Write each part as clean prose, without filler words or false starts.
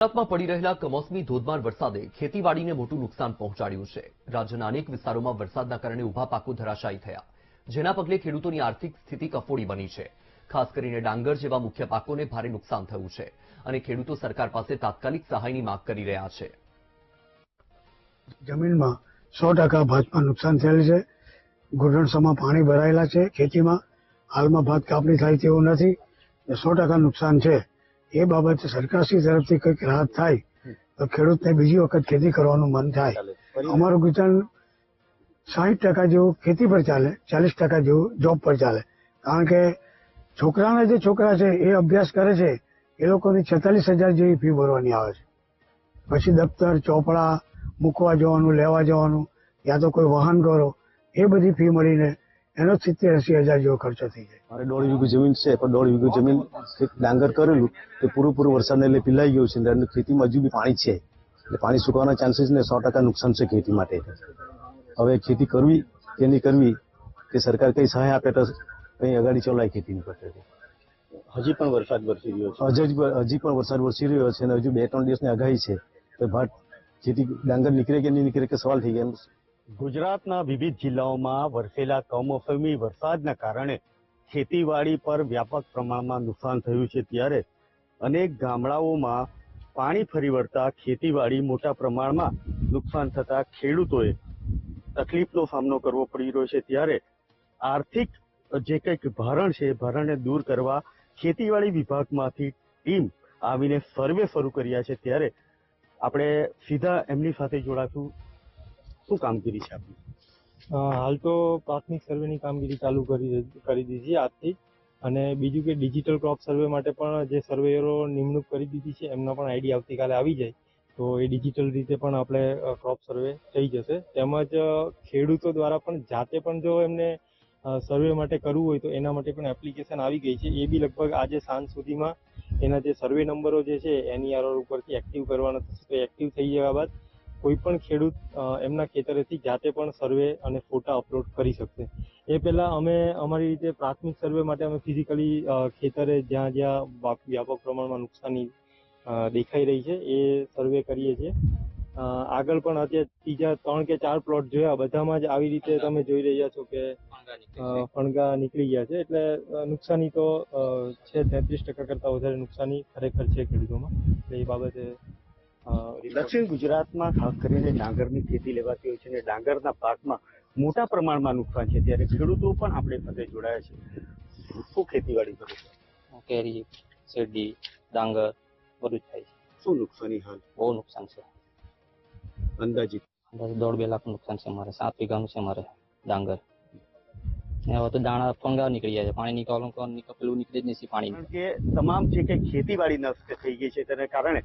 ગુજરાતમાં પડી રહેલા કમોસમી ધોધમાર વરસાદે ખેતીવાડીને મોટું નુકસાન પહોંચાડ્યું છે। રાજ્યના અનેક વિસ્તારોમાં વરસાદના કારણે ઊભા પાકો ધરાશાયી થયા, જેના પગલે ખેડૂતોની આર્થિક સ્થિતિ કફોડી બની છે। ખાસ કરીને ડાંગર જેવા મુખ્ય પાકોને ભારે નુકસાન થયું છે અને ખેડૂતો સરકાર પાસે તાત્કાલિક સહાયની માંગ કરી રહ્યા છે। જમીનમાં 100% ભાતમાં નુકસાન થયેલ છે। ઘૂંટણસમાં પાણી ભરાયેલા છે। ખેતીમાં હાલમાં ભાત કાપણી થાય તેવું નથી, 100% નુકસાન છે। એ બાબતે સરકારશ્રી તરફથી કંઈક રાહત થાય તો ખેડૂતને બીજી વખત ખેતી કરવાનું મન થાય। અમારું ગુજરાન 60% જેવું ખેતી પર ચાલે, 40% જેવું જોબ પર ચાલે। કારણ કે છોકરાના જે છોકરા છે એ અભ્યાસ કરે છે, એ લોકોની 46,000 જેવી ફી ભરવાની આવે છે। પછી દફતર, ચોપડા મૂકવા જવાનું, લેવા જવાનું, યા તો કોઈ વાહન કરો, એ બધી ફી મળીને એનો 70-80,000 જેવો ખર્ચો થઈ જાય। મારે 1.5 વીઘો જમીન છે, પણ 1.5 વીઘો જમીન ડાંગર કરેલું તે પૂરું વરસાદને એટલે પીલાઈ ગયું છે અને ખેતીમાં હજુ બી પાણી છે, એટલે પાણી સુકાવાના ચાન્સીસ ને 100% નુકસાન છે ખેતી માટે। હવે ખેતી કરવી કે નહીં કરવી કે સરકાર કઈ સહાય આપે તો કઈ અગાડી ચલાય ખેતીની પદ્ધતિ। હજી પણ વરસાદ વરસી રહ્યો છે, હજી પણ વરસાદ વરસી રહ્યો છે અને હજુ 2-3 દિવસની આગાહી છે તો ભાત ખેતી ડાંગર નીકળે કે નહીં નીકળે કે સવાલ થઈ ગયા। ગુજરાતના વિવિધ જિલ્લાઓમાં વરસેલા કમોસમી વરસાદના કારણે ખેતીવાડી પર વ્યાપક પ્રમાણમાં નુકસાન થયું છે, ત્યારે અનેક ગામડાઓમાં પાણી ફરી વળતા ખેતીવાડી મોટા પ્રમાણમાં નુકસાન થતા ખેડૂતોએ તકલીફનો સામનો કરવો પડી રહ્યો છે। ત્યારે આર્થિક જે કંઈક ભારણ છે, ભારણને દૂર કરવા ખેતીવાડી વિભાગમાંથી ટીમ આવીને સર્વે શરૂ કર્યા છે। ત્યારે આપણે સીધા એમની સાથે જોડાશું। શું કામગીરી છે આપની? હાલ તો પ્રાથમિક સર્વેની કામગીરી ચાલુ કરી દીધી આજથી, અને બીજું કે ડિજિટલ ક્રોપ સર્વે માટે પણ જે સર્વેયરો નિમણૂક કરી દીધી છે એમના પણ આઈડી આવતીકાલે આવી જાય તો એ ડિજિટલ રીતે પણ આપણે ક્રોપ સર્વે થઈ જશે। તેમજ ખેડૂતો દ્વારા પણ જાતે પણ જો એમને સર્વે માટે કરવું હોય તો એના માટે પણ એપ્લિકેશન આવી ગઈ છે। એ બી લગભગ આજે સાંજ સુધીમાં એના જે સર્વે નંબરો જે છે NERR ઉપરથી એક્ટિવ કરવાના થશે, તો એક્ટિવ થઈ ગયા બાદ કોઈ પણ ખેડૂત એમના ખેતરેથી જાતે પણ સર્વે અને ફોટા અપલોડ કરી શકશે। એ પહેલાં અમે અમારી રીતે પ્રાથમિક સર્વે માટે અમે ફિઝિકલી ખેતરે જ્યાં વ્યાપક પ્રમાણમાં નુકસાની દેખાઈ રહી છે એ સર્વે કરીએ છીએ। આગળ પણ અત્યારે ત્રીજા 3 કે 4 પ્લોટ જોયા, બધામાં જ આવી રીતે તમે જોઈ રહ્યા છો કે ફણગા નીકળી ગયા છે, એટલે નુકસાની તો છે। 33% કરતાં વધારે નુકસાની ખરેખર છે ખેડૂતોમાં, એટલે એ બાબતે દક્ષિણ ગુજરાતમાં ખાસ કરીને ડાંગરની ખેતી લેવાતી હોય છે અને ડાંગરના પાકમાં મોટા પ્રમાણમાં નુકસાન છે, ત્યારે ખેડૂતો પણ આપણી સાથે જોડાયા છે। શું ખેતીવાડી કરો છો? કેરી, શેરડી, ડાંગર બધું જ થાય છે। શું નુકસાની હાલ? બહુ નુકસાન છે, અંદાજિત 1.5-2 લાખ નુકસાન છે મારે। 7 વીઘાનું છે મારે ડાંગર, હવે તો દાણા ફંગા નીકળી જાય છે, પાણી નીકળવાનું પેલું નીકળે જ નહીં પાણી। કારણ કે તમામ જે કંઈ ખેતીવાડી નષ્ટ થઈ ગઈ છે તેના કારણે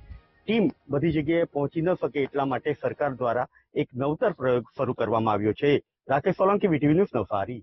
ટીમ બધી જગ્યાએ પહોંચી ન શકે, એટલા માટે સરકાર દ્વારા એક નવતર પ્રયોગ શરૂ કરવામાં આવ્યો છે। Rakesh Solanki, VTV news, Navsari.